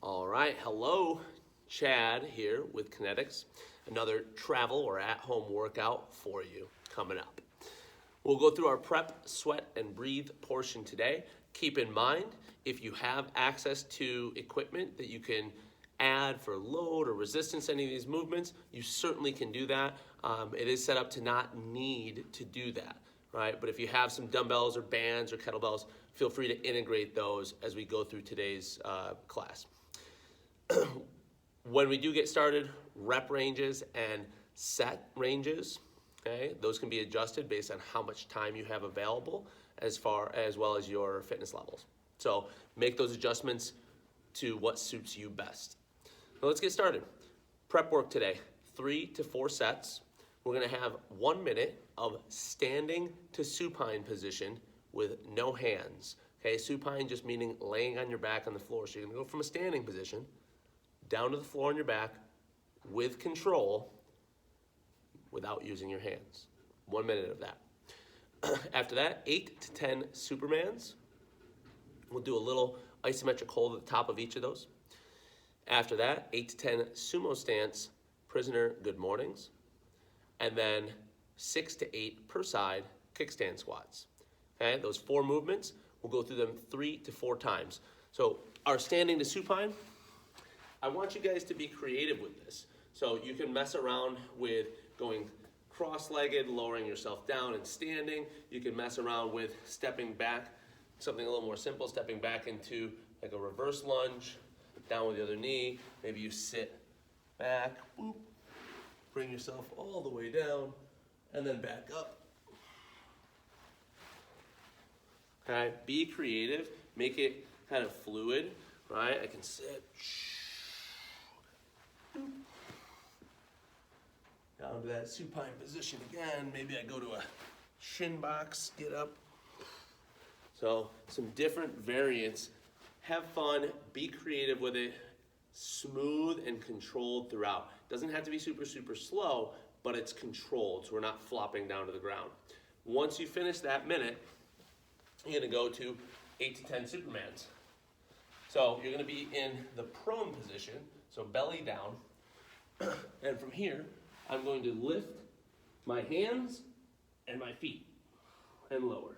All right, hello, Chad here with Kinetics. Another travel or at-home workout for you coming up. We'll go through our prep, sweat, and breathe portion today. Keep in mind, if you have access to equipment that you can add for load or resistance to any of these movements, you certainly can do that. It is set up to not need to do that, right? But if you have some dumbbells or bands or kettlebells, feel free to integrate those as we go through today's class. When we do get started, rep ranges and set ranges, okay, those can be adjusted based on how much time you have available as well as your fitness levels. So make those adjustments to what suits you best. Now let's get started. Prep work today, 3 to 4 sets. We're gonna have 1 minute of standing to supine position with no hands. Okay, supine just meaning laying on your back on the floor. So you're gonna go from a standing position down to the floor on your back with control without using your hands. 1 minute of that. After that, 8 to 10 Supermans. We'll do a little isometric hold at the top of each of those. After that, 8 to 10 Sumo Stance, Prisoner Good Mornings. And then 6 to 8 per side Kickstand Squats. Okay, those 4 movements, we'll go through them 3 to 4 times. So our standing to supine, I want you guys to be creative with this. So you can mess around with going cross-legged, lowering yourself down and standing. You can mess around with stepping back, something a little more simple, stepping back into like a reverse lunge, down with the other knee. Maybe you sit back, whoop, bring yourself all the way down, and then back up. Okay, be creative, make it kind of fluid, right? I can sit, down to that supine position again. Maybe I go to a shin box, get up. So some different variants. Have fun, be creative with it, smooth and controlled throughout. Doesn't have to be super, super slow, but it's controlled, so we're not flopping down to the ground. Once you finish that minute, you're gonna go to 8 to 10 Supermans. So you're gonna be in the prone position, so belly down. And from here, I'm going to lift my hands and my feet and lower.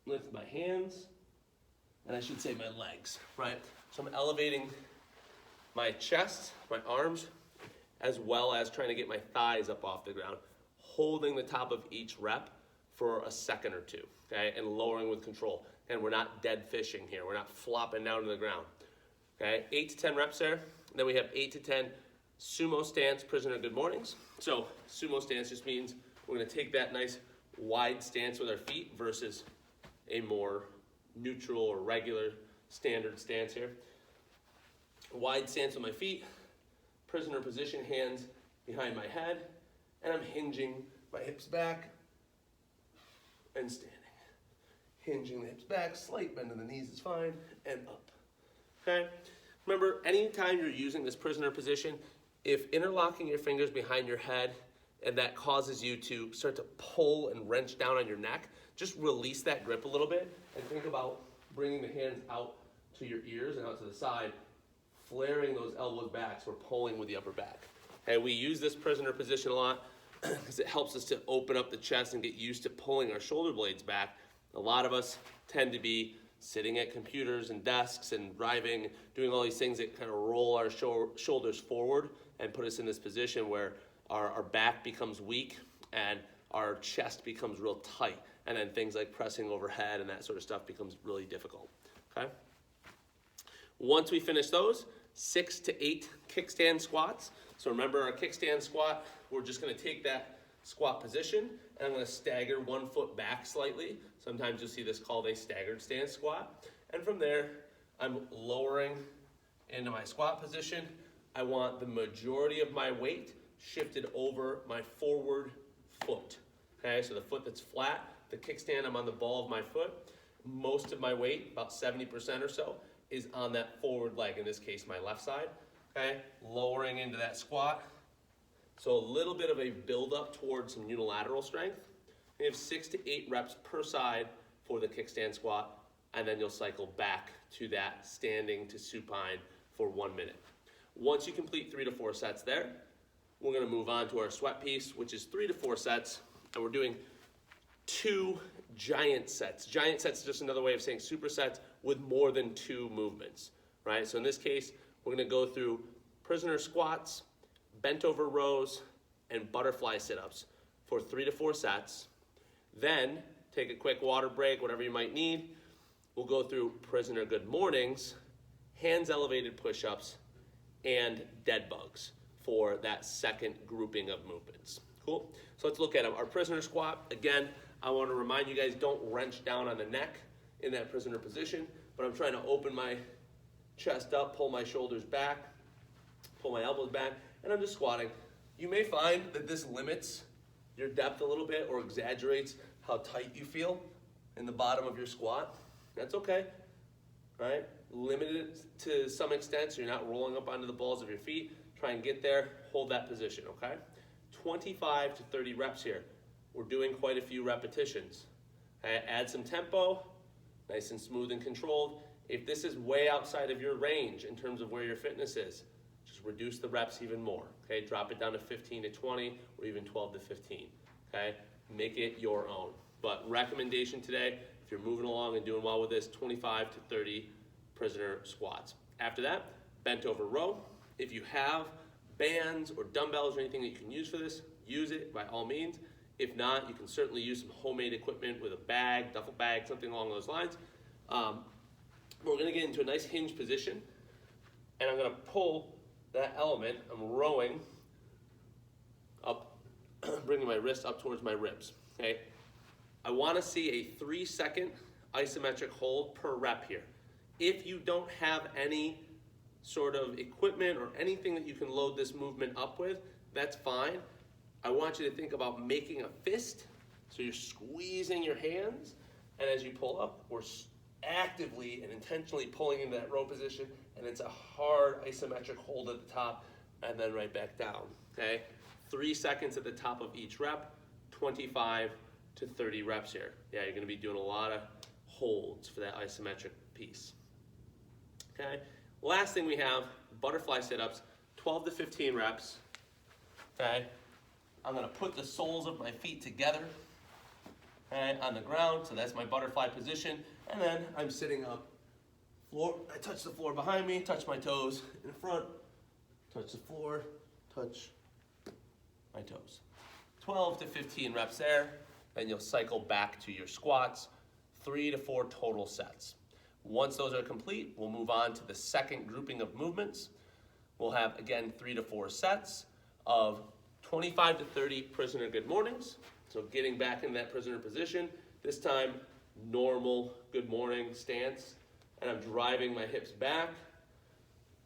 Lift my hands, and I should say my legs, right? So I'm elevating my chest, my arms, as well as trying to get my thighs up off the ground, holding the top of each rep for a second or two, okay? And lowering with control. And we're not dead fishing here. We're not flopping down to the ground, okay? 8 to 10 reps there. And then we have 8 to 10 Sumo Stance, Prisoner Good Mornings. So Sumo Stance just means we're gonna take that nice wide stance with our feet versus a more neutral or regular standard stance here. Wide stance with my feet, prisoner position, hands behind my head, and I'm hinging my hips back and standing. Hinging the hips back, slight bend in the knees is fine, and up, okay? Remember, anytime you're using this prisoner position, if interlocking your fingers behind your head and that causes you to start to pull and wrench down on your neck, just release that grip a little bit and think about bringing the hands out to your ears and out to the side, flaring those elbows back so we're pulling with the upper back. Okay, we use this prisoner position a lot because it helps us to open up the chest and get used to pulling our shoulder blades back. A lot of us tend to be sitting at computers and desks and driving, doing all these things that kind of roll our shoulders forward and put us in this position where our back becomes weak and our chest becomes real tight. And then things like pressing overhead and that sort of stuff becomes really difficult, okay? Once we finish those, 6 to 8 kickstand squats. So remember our kickstand squat, we're just gonna take that squat position and I'm gonna stagger 1 foot back slightly. Sometimes you'll see this called a staggered stance squat. And from there, I'm lowering into my squat position. I want the majority of my weight shifted over my forward foot. Okay, so the foot that's flat, the kickstand, I'm on the ball of my foot. Most of my weight, about 70% or so, is on that forward leg, in this case, my left side. Okay, lowering into that squat. So a little bit of a build-up towards some unilateral strength. We have 6 to 8 reps per side for the kickstand squat, and then you'll cycle back to that standing to supine for 1 minute. Once you complete 3 to 4 sets there, we're gonna move on to our sweat piece, which is 3 to 4 sets, and we're doing 2 giant sets. Giant sets is just another way of saying supersets with more than 2 movements, right? So in this case, we're gonna go through prisoner squats, bent over rows, and butterfly sit-ups for 3 to 4 sets. Then take a quick water break, whatever you might need. We'll go through prisoner good mornings, hands elevated push-ups, and dead bugs for that second grouping of movements. Cool? So let's look at them. Our prisoner squat, again, I want to remind you guys, don't wrench down on the neck in that prisoner position, but I'm trying to open my chest up, pull my shoulders back, pull my elbows back, and I'm just squatting. You may find that this limits your depth a little bit or exaggerates how tight you feel in the bottom of your squat. That's okay, right? Limit it to some extent so you're not rolling up onto the balls of your feet. Try and get there, hold that position, okay? 25 to 30 reps here. We're doing quite a few repetitions. Okay? Add some tempo, nice and smooth and controlled. If this is way outside of your range in terms of where your fitness is, just reduce the reps even more, okay? Drop it down to 15 to 20 or even 12 to 15, okay? Make it your own. But recommendation today, if you're moving along and doing well with this, 25 to 30 prisoner squats. After that, bent over row. If you have bands or dumbbells or anything that you can use for this, use it by all means. If not, you can certainly use some homemade equipment with a bag, duffel bag, something along those lines. We're gonna get into a nice hinge position, and I'm gonna pull that element. I'm rowing up, bringing my wrist up towards my ribs, okay? I wanna see a 3-second isometric hold per rep here. If you don't have any sort of equipment or anything that you can load this movement up with, that's fine. I want you to think about making a fist, so you're squeezing your hands, and as you pull up, we're actively and intentionally pulling into that row position, and it's a hard isometric hold at the top, and then right back down, okay? 3 seconds at the top of each rep, 25 to 30 reps here. Yeah, you're gonna be doing a lot of holds for that isometric piece, okay? Last thing we have, butterfly sit-ups, 12 to 15 reps, okay? I'm gonna put the soles of my feet together, okay, on the ground, so that's my butterfly position, and then I'm sitting up. I touch the floor behind me, touch my toes in front, touch the floor, touch my toes. 12 to 15 reps there, then you'll cycle back to your squats, 3 to 4 total sets. Once those are complete, we'll move on to the second grouping of movements. We'll have, again, 3 to 4 sets of 25 to 30 prisoner good mornings. So getting back in that prisoner position, this time normal good morning stance, and I'm driving my hips back,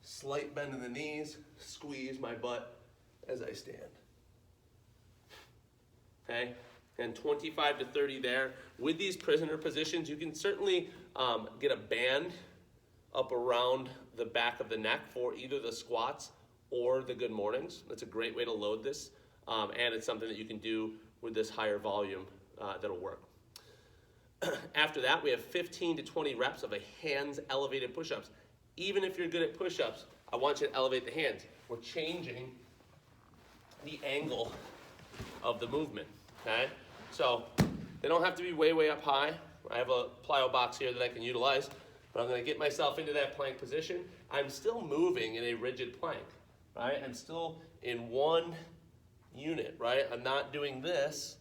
slight bend in the knees, squeeze my butt as I stand. Okay, and 25 to 30 there. With these prisoner positions, you can certainly get a band up around the back of the neck for either the squats or the good mornings. That's a great way to load this, and it's something that you can do with this higher volume that'll work. After that, we have 15 to 20 reps of a hands elevated push-ups. Even if you're good at push-ups, I want you to elevate the hands. We're changing the angle of the movement, okay? So they don't have to be way, way up high. I have a plyo box here that I can utilize, but I'm gonna get myself into that plank position. I'm still moving in a rigid plank, right? I'm still in one unit, right? I'm not doing this,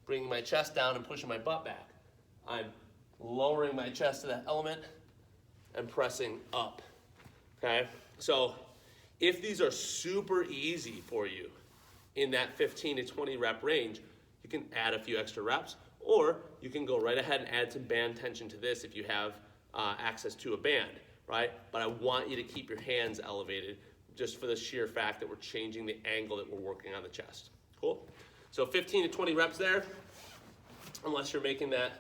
bringing my chest down and pushing my butt back. I'm lowering my chest to that element and pressing up, okay? So if these are super easy for you in that 15 to 20 rep range, you can add a few extra reps, or you can go right ahead and add some band tension to this if you have access to a band, right? But I want you to keep your hands elevated just for the sheer fact that we're changing the angle that we're working on the chest. Cool? So 15 to 20 reps there, unless you're making that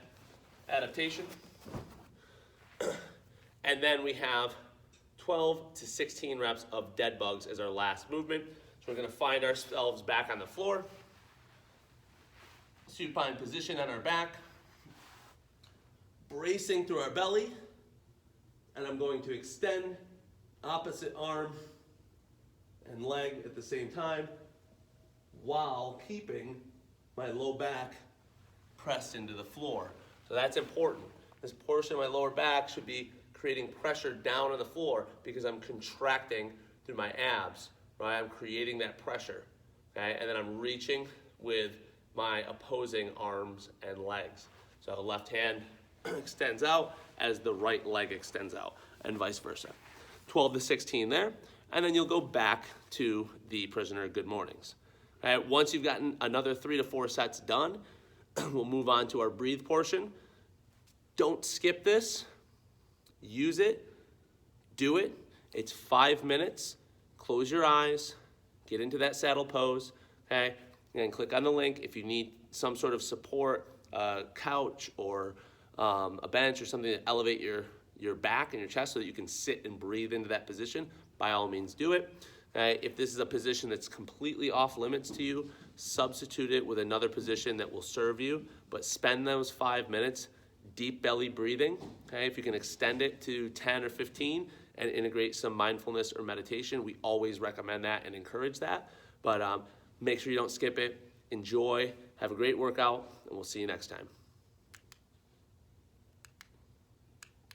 adaptation. And then we have 12 to 16 reps of dead bugs as our last movement. So we're gonna find ourselves back on the floor, supine position on our back, bracing through our belly, and I'm going to extend opposite arm and leg at the same time while keeping my low back pressed into the floor. So that's important. This portion of my lower back should be creating pressure down on the floor because I'm contracting through my abs, right? I'm creating that pressure, okay? And then I'm reaching with my opposing arms and legs. So left hand extends out as the right leg extends out, and vice versa. 12 to 16 there, and then you'll go back to the prisoner good mornings. All right, once you've gotten another 3 to 4 sets done, we'll move on to our breathe portion. Don't skip this. Use it. Do it. It's 5 minutes. Close your eyes. Get into that saddle pose. Okay, and click on the link if you need some sort of support, a couch or a bench or something to elevate your back and your chest so that you can sit and breathe into that position. By all means, do it. If this is a position that's completely off limits to you, substitute it with another position that will serve you, but spend those 5 minutes deep belly breathing. Okay, if you can extend it to 10 or 15 and integrate some mindfulness or meditation, we always recommend that and encourage that. But make sure you don't skip it. Enjoy, have a great workout, and we'll see you next time.